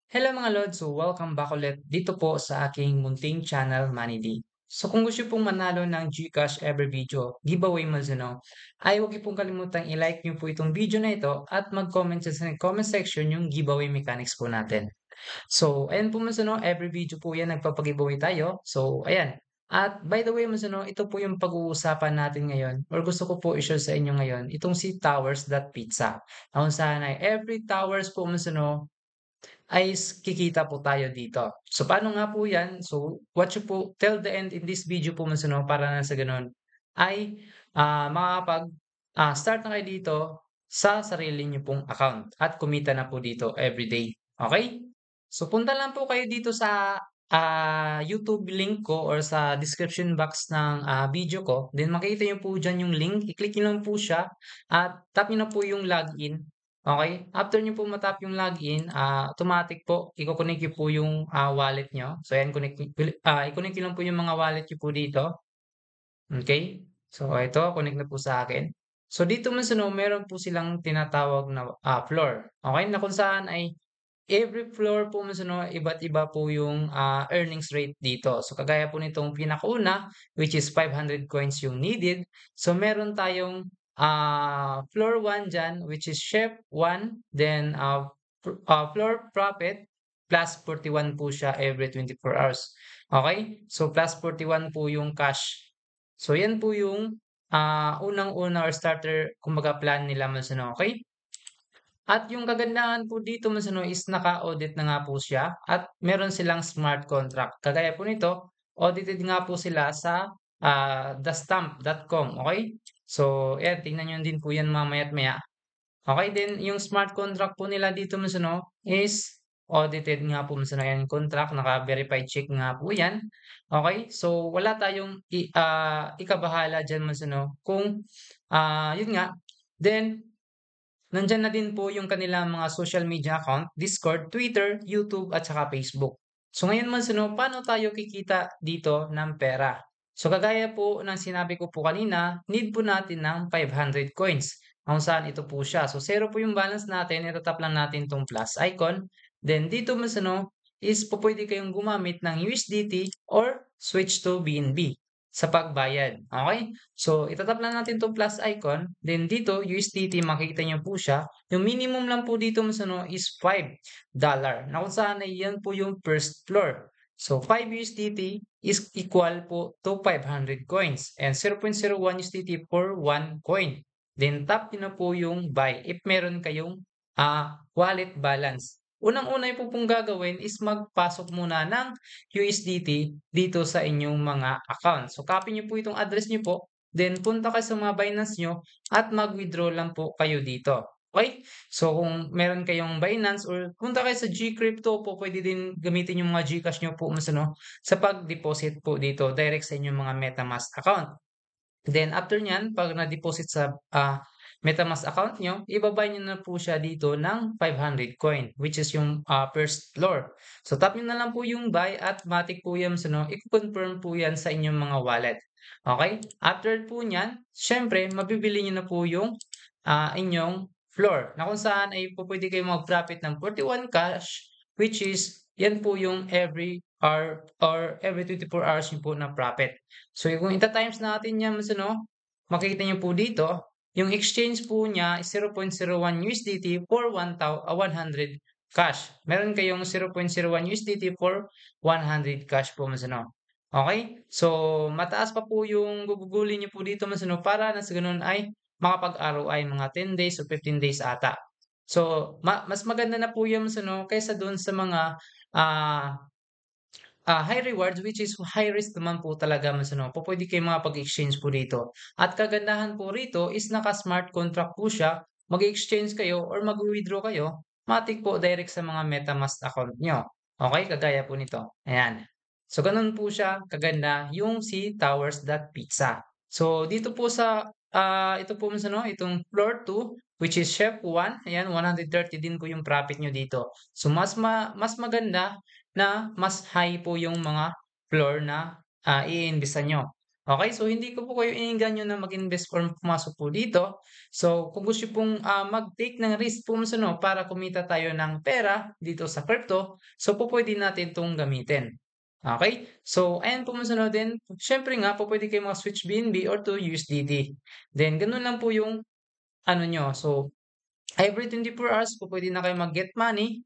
Hello mga Lods! So welcome back ulit dito po sa aking munting channel, Manny D. So kung gusto pong manalo ng GCash every video, giveaway mas ay huwag niyo pong kalimutang i-like niyo po itong video na ito at mag-comment sa comment section yung giveaway mechanics po natin. So ayan po mas every video po yan nagpapag-giveaway tayo. So ayan. At by the way mas ito po yung pag-uusapan natin ngayon or gusto ko po i-share sa inyo ngayon itong si Towers.pizza. Kung saan ay every Towers po mas ay kikita po tayo dito. So, paano nga po yan? So, watch you po till the end in this video po mas para na sa ganun ay start na kayo dito sa sarili niyo pong account at kumita na po dito everyday. Okay? So, punta lang po kayo dito sa YouTube link ko or sa description box ng video ko. Then, makita niyo po dyan yung link. I-click niyo lang po siya at tap niyo na po yung login. Okay, after niyo po ma-tap yung login, automatic po iko-connect niyo po yung, wallet niyo. So ayan i-connect niyo lang po yung mga wallet niyo po dito, okay. So ito connect na po sa akin. So dito naman meron po silang tinatawag na, floor, okay, na kung saan ay every floor po mas iba't iba po yung, earnings rate dito. So kagaya po nitong pinakauna, which is 500 coins yung needed. So meron tayong, floor 1 diyan, which is chef 1, then, floor profit plus 41 po siya every 24 hours. Okay? So plus 41 po yung cash. So yan po yung, unang-una or starter kumbaga plan nila mas okey? At yung kagandahan po dito mas is naka-audit na nga po siya at meron silang smart contract. Kagaya po nito, audited nga po sila sa thestamp.com, okay? So, ayan, tingnan nyo din po yan mamaya't maya. Okay, then yung smart contract po nila dito mas is audited nga po mas yan contract, naka-verified check nga po yan. Okay, so wala tayong ikabahala dyan mas kung yun nga. Then, nandiyan na din po yung kanilang mga social media account, Discord, Twitter, YouTube, at saka Facebook. So ngayon man paano tayo kikita dito ng pera? So kagaya po ng sinabi ko po kanina, need po natin ng 500 coins. Kung saan ito po siya. So zero po yung balance natin, itatap lang natin itong plus icon. Then dito man is po pwede kayong gumamit ng USDT or switch to BNB sa pagbayad. Okay? So, itatap lang natin 'tong plus icon. Then dito, USDT, makikita niyo po siya. Yung minimum lang po dito mas is $5 na kung saan ay yan po yung first floor. So, 5 USDT is equal po to 500 coins and 0.01 USDT for 1 coin. Then, tap niyo na po yung buy if meron kayong wallet balance. Unang-una po pong gagawin is magpasok muna ng USDT dito sa inyong mga account. So, copy niyo po itong address niyo po, then punta kayo sa mga Binance niyo at mag-withdraw lang po kayo dito. Okay? So, kung meron kayong Binance or punta kayo sa GCrypto po, pwede din gamitin yung mga GCash niyo po sa pag-deposit po dito direct sa inyong mga MetaMask account. Then after niyan, 'pag na-deposit sa, MetaMask account niyo, ibaba niyo na po siya dito ng 500 coin, which is yung, first floor. So tap niyo na lang po yung buy at matic po yan iko-confirm po yan sa inyong mga wallet. Okay? After po niyan, siyempre mabibili niyo na po yung, inyong floor na kung saan ay pupuwede kayong mag-profit ng 41 cash, which is yan po yung every hour or every 24 hours niyo po na profit. So, kung ita-times natin yan mas makikita niyo po dito, yung exchange po niya is 0.01 USDT for 100 cash. Meron kayong 0.01 USDT for 100 cash po mas Okay? So, mataas pa po yung gugugulin niyo po dito mas para na sa gano'n ay makapag-ROI mga 10 days o 15 days ata. So, mas maganda na po yan mas kaysa do'n sa mga, ah high rewards which is high risk naman po talaga mas pupuwede kayong makapag-exchange po dito. At kagandahan po rito is naka-smart contract po siya, mag-e-exchange kayo or magwi-withdraw kayo, matik po direct sa mga MetaMask account niyo. Okey, kagaya po nito, ayan. So gano'n po siya kaganda yung si Towers.pizza. So dito po sa, ito po mas itong floor 2 which is chef 1, ayan 130 din po yung profit niyo dito. So mas maganda na mas high po yung mga floor na, iimbestisan niyo. Okay, so hindi ko po kayo iniengganyo na mag-invest or pumasok po dito. So, kung gusto niyo pong, mag-take ng risk po mas ano, para kumita tayo ng pera dito sa crypto, so pupuwede natin 'tong gamitin. Okay, so ayan po mas ano din, siyempre nga pupuwede kayong mag-switch BNB or to USDT. Then gano'n lang po yung ano niyo, so every 24 hours pupuwede na kayong mag-get money.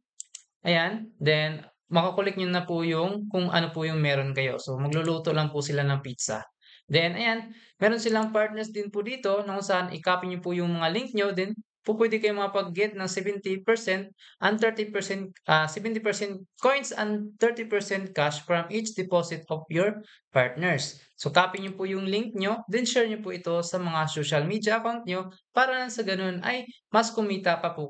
Ayan, then mako-collect niyo na po yung kung ano po yung meron kayo. So, magluluto lang po sila ng pizza. Then ayan, meron silang partners din po dito na kung saan i-copy niyo po yung mga link niyo, then pupuwede kayong makapag-get ng 70% and 30%, 70% coins and 30% cash from each deposit of your partners. So, copy niyo po yung link niyo, then share niyo po ito sa mga social media account niyo para lang sa gano'n ay mas kumita pa po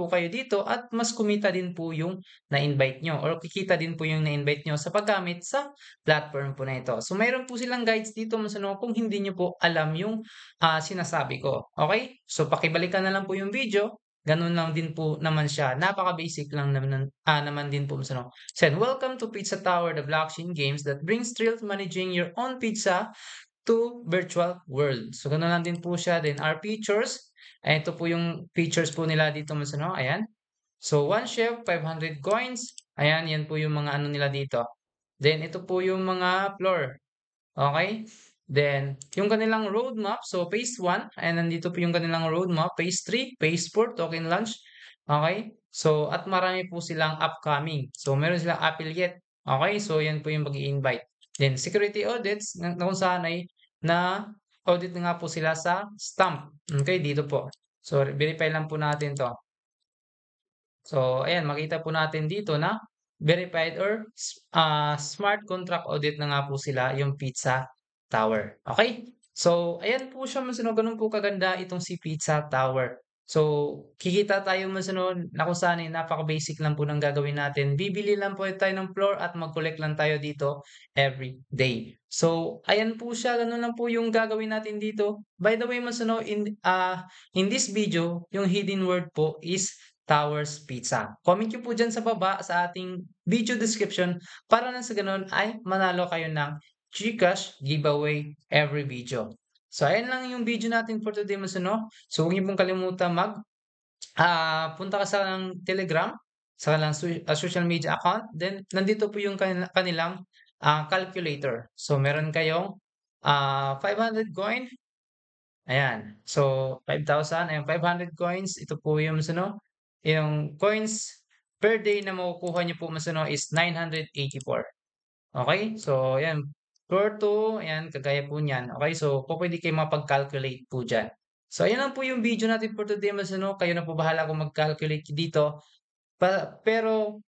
kayo dito at mas kumita din po yung na-invite niyo or kikita din po yung na-invite niyo sa paggamit sa platform po na ito. So, mayroon po silang guides dito mas ano kung hindi niyo po alam yung, sinasabi ko, okey? So, pakibalikan na lang po yung video, gano'n lang din po naman siya, napaka-basic lang naman din po mas ano. So, welcome to Pizza Tower, the blockchain games that brings thrill to managing your own pizza to virtual world. So, gano'n lang din po siya. Then our features, ito po yung features po nila dito mas ano, ayan. So, one chef, 500 coins. Ayan, yan po yung mga ano nila dito. Then, ito po yung mga floor. Okay? Then, yung kanilang roadmap. So, phase 1. Ayan, nandito po yung kanilang roadmap. Phase 3, phase 4, token launch. Okay? So, at marami po silang upcoming. So, meron silang affiliate. Okay? So, yan po yung mag-i-invite. Then, security audits na kung saan ay na-audit na nga po sila sa stamp. Okay? Dito po. So, verify lang po natin to. So, ayan, makita po natin dito na verified or smart contract audit na nga po sila yung Pizza Tower. Okay? So, ayan po siya mas ano, ganun po kaganda itong si Pizza Tower. So, kikita tayo mas ano, na kung saan eh, napaka-basic lang po ng gagawin natin. Bibili lang po tayo ng floor at mag-collect lang tayo dito every day. So, ayan po siya, ganun lang po yung gagawin natin dito. By the way, mas ano, in this video, yung hidden word po is Towers Pizza. Comment niyo po dyan sa baba sa ating video description para na sa ganun ay manalo kayo ng GCash giveaway every video. So, ayan lang yung video natin for today mas ano. So, huwag niyo pong kalimutan punta ka sa ng Telegram, sa kanilang social media account. Then, nandito po yung kanilang calculator. So, meron kayong 500 coin. Ayan. So, 5,000 ayan 500 coins. Ito po yung mas ano, yung coins per day na makukuha niyo po mas ano is 984. Okay? So, ayan. Per 2, ayan, kagaya po niyan. Okay? So, pupuwede kayong mapag-calculate po diyan. So, ayan lang po yung video natin for today mas ano. Kayo na po bahala kung mag-calculate dito. Pero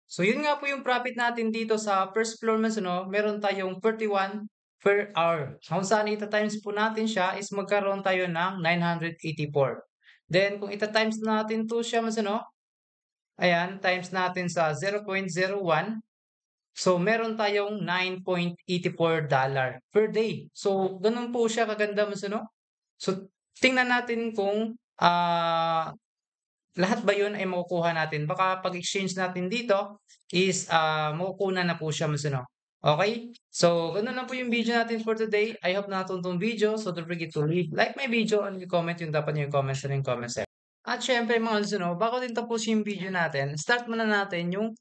so, yun nga po yung profit natin dito sa first floor mas ano, meron tayong 31 per hour. Kung saan ita-times po natin siya is magkaroon tayo ng 984. Then, kung ita-times natin 'to siya mas ano, ayan, times natin sa 0.01. So, meron tayong $9.84 per day. So, ganun po siya kaganda mas ano. So, tingnan natin kung, lahat ba yun ay makukuha natin? Baka pag-exchange natin dito is, makukunan na po siya mas ano, okey? So, gano'n lang po yung video natin for today. I hope nakatulong 'tong video. So, don't forget to leave like my video and comment yung dapat niyong i-comment sa ring comment section. At siyempre mga lods ano, bago din tapusin yung video natin, start muna natin yung,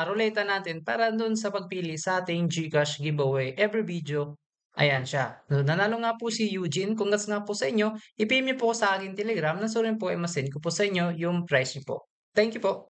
ruleta natin para dun sa pagpili sa ating GCash giveaway every video. Ayan siya. So, nanalo nga po si Eugene. Congrats nga po sa inyo. I-PM niyo po sa aking Telegram na so rin po ay ma-send ko po sa inyo yung prize niyo po. Thank you po.